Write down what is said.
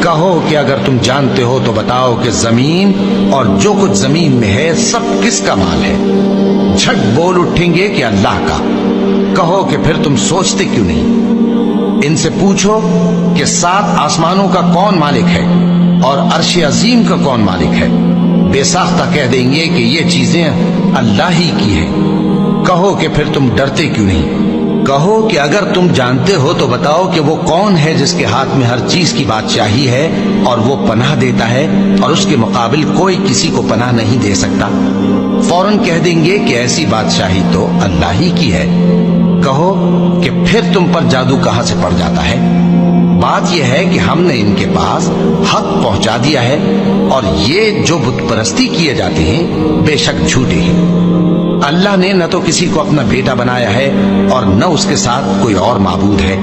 کہو کہ اگر تم جانتے ہو تو بتاؤ کہ زمین اور جو کچھ زمین میں ہے سب کس کا مال ہے؟ جھٹ بول اٹھیں گے کہ اللہ کا۔ کہو کہ پھر تم سوچتے کیوں نہیں؟ ان سے پوچھو کہ 7 آسمانوں کا کون مالک ہے اور عرش عظیم کا کون مالک ہے؟ بے ساختہ کہہ دیں گے کہ یہ چیزیں اللہ ہی کی ہیں۔ کہو کہ پھر تم ڈرتے کیوں نہیں؟ کہو کہ اگر تم جانتے ہو تو بتاؤ کہ وہ کون ہے جس کے ہاتھ میں ہر چیز کی بادشاہی ہے اور وہ پناہ دیتا ہے اور اس کے مقابل کوئی کسی کو پناہ نہیں دے سکتا؟ فوراً کہہ دیں گے کہ ایسی بادشاہی تو اللہ ہی کی ہے۔ کہو کہ پھر تم پر جادو کہاں سے پڑ جاتا ہے؟ بات یہ ہے کہ ہم نے ان کے پاس حق پہنچا دیا ہے اور یہ جو بت پرستی کیے جاتے ہیں بے شک جھوٹے ہیں۔ اللہ نے نہ تو کسی کو اپنا بیٹا بنایا ہے اور نہ اس کے ساتھ کوئی اور معبود ہے،